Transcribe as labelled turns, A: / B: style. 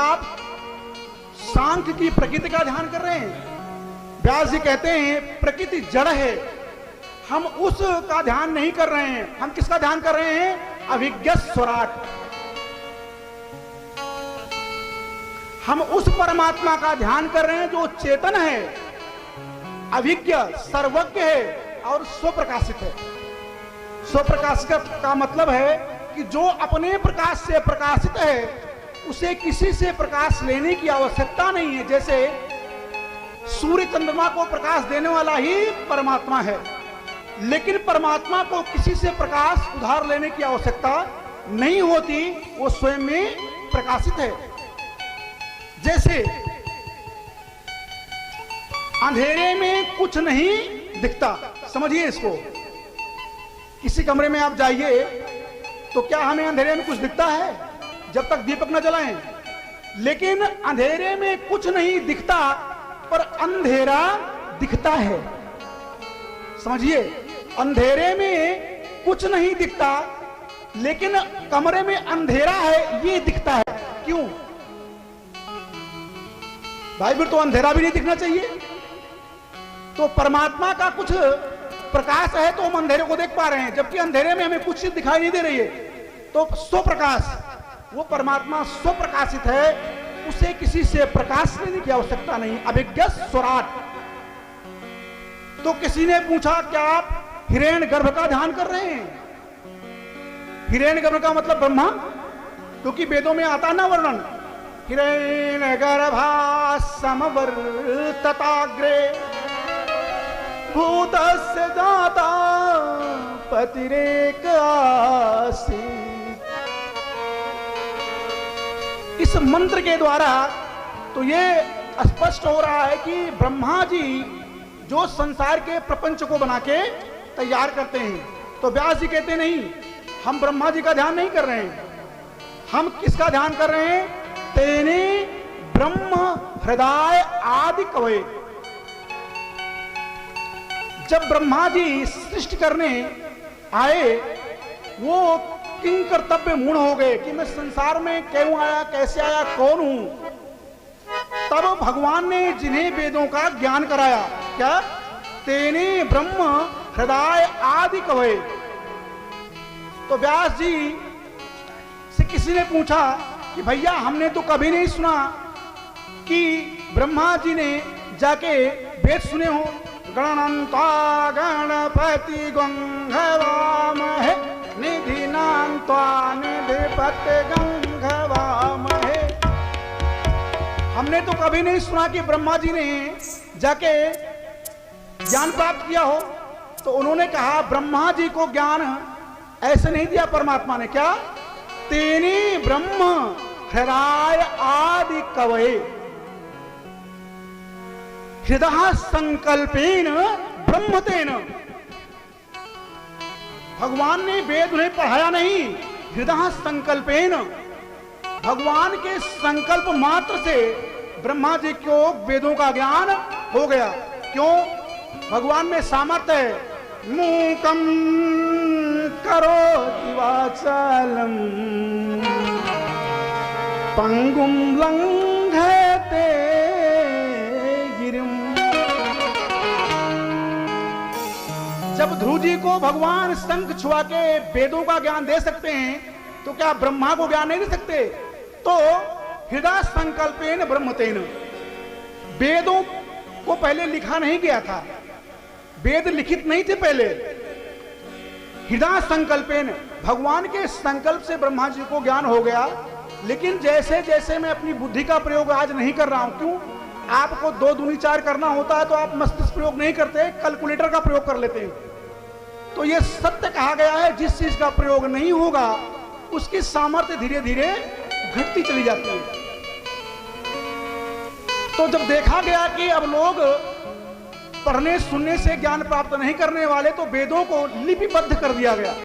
A: आप सांख्य की प्रकृति का ध्यान कर रहे हैं? व्यास जी कहते हैं प्रकृति जड़ है, हम उस का ध्यान नहीं कर रहे हैं। हम किसका ध्यान कर रहे हैं? अभिज्ञ स्वराट। हम उस परमात्मा का ध्यान कर रहे हैं जो चेतन है, अभिज्ञ, सर्वज्ञ है और स्वप्रकाशित है। स्वप्रकाशित का मतलब है कि जो अपने प्रकाश से प्रकाशित है उसे किसी से प्रकाश लेने की आवश्यकता नहीं है। जैसे सूर्य चंद्रमा को प्रकाश देने वाला ही परमात्मा है, लेकिन परमात्मा को किसी से प्रकाश उधार लेने की आवश्यकता नहीं होती, वो स्वयं में प्रकाशित है। जैसे अंधेरे में कुछ नहीं दिखता, समझिए इसको। किसी कमरे में आप जाइए तो क्या हमें अंधेरे में कुछ दिखता है जब तक दीपक न जलाएं? लेकिन अंधेरे में कुछ नहीं दिखता पर अंधेरा दिखता है। समझिए, अंधेरे में कुछ नहीं दिखता लेकिन कमरे में अंधेरा है ये दिखता है। क्यों भाई? फिर तो अंधेरा भी नहीं दिखना चाहिए। तो परमात्मा का कुछ प्रकाश है तो हम अंधेरे को देख पा रहे हैं, जबकि अंधेरे में हमें कुछ चीज दिखाई नहीं दे रही है। तो स्वप्रकाश, वो परमात्मा स्वप्रकाशित है, उसे किसी से प्रकाश लेने की आवश्यकता नहीं। अभिज्ञ स्वराट। तो किसी ने पूछा क्या आप हिरण्यगर्भ का ध्यान कर रहे हैं? हिरण्यगर्भ का मतलब ब्रह्मा, क्योंकि वेदों में आता ना वर्णन, हिरण्यगर्भा समवर्तताग्रे भूतस्य जाता पतिरेक आसीत्। इस मंत्र के द्वारा तो ये स्पष्ट हो रहा है कि ब्रह्मा जी जो संसार के प्रपंच को बना के तैयार करते हैं, तो व्यास जी कहते नहीं, हम ब्रह्मा जी का ध्यान नहीं कर रहे हैं। हम किसका ध्यान कर रहे हैं? तेने ब्रह्म हृदय आदि कवये। जब ब्रह्मा जी सृष्टि करने आए, वो किंग कर्तव्य मूढ़ हो गए कि मैं संसार में क्यों आया, कैसे आया, कौन हूं। तब भगवान ने जिन्हें वेदों का ज्ञान कराया, क्या? तेने ब्रह्म हृदय आदि कवये। तो व्यास जी से किसी ने पूछा कि भैया हमने तो कभी नहीं सुना कि ब्रह्मा जी ने जाके वेद सुने हो। गणनंता गणपति गंगवामहे निधिनान्त्वा निधिपते गंगवामहे। हमने तो कभी नहीं सुना कि ब्रह्मा जी ने जाके ज्ञान प्राप्त किया हो। तो उन्होंने कहा ब्रह्मा जी को ज्ञान ऐसे नहीं दिया परमात्मा ने। क्या? तेने ब्रह्म हृदय आदि कवये हृदय संकल्पेन ब्रह्मतेन। भगवान ने वेद उन्हें पढ़ाया नहीं, हृदय संकल्पेन, भगवान के संकल्प मात्र से ब्रह्मा जी को वेदों का ज्ञान हो गया। क्यों? भगवान में सामर्थ्य है। मूकं करोति वाचालं पंगुं लंघयते गिरिं। जब ध्रुव जी को भगवान शंख छुआ के वेदों का ज्ञान दे सकते हैं, तो क्या ब्रह्मा को ज्ञान नहीं दे सकते? तो हृदय संकल्पेन ब्रह्मतेन। वेदों को पहले लिखा नहीं गया था, वेद लिखित नहीं थे पहले। हृदय संकल्पेन, भगवान के संकल्प से ब्रह्मा जी को ज्ञान हो गया। लेकिन जैसे जैसे मैं अपनी बुद्धि का प्रयोग आज नहीं कर रहा हूं, क्यों? आपको 2 दूनी 4 करना होता है तो आप मस्तिष्क प्रयोग नहीं करते, कैलकुलेटर का प्रयोग कर लेते हैं। तो यह सत्य कहा गया है, जिस चीज का प्रयोग नहीं होगा उसकी सामर्थ्य धीरे धीरे घटती चली जाती है। तो जब देखा गया कि अब लोग पढ़ने सुनने से ज्ञान प्राप्त नहीं करने वाले, तो वेदों को लिपिबद्ध कर दिया गया।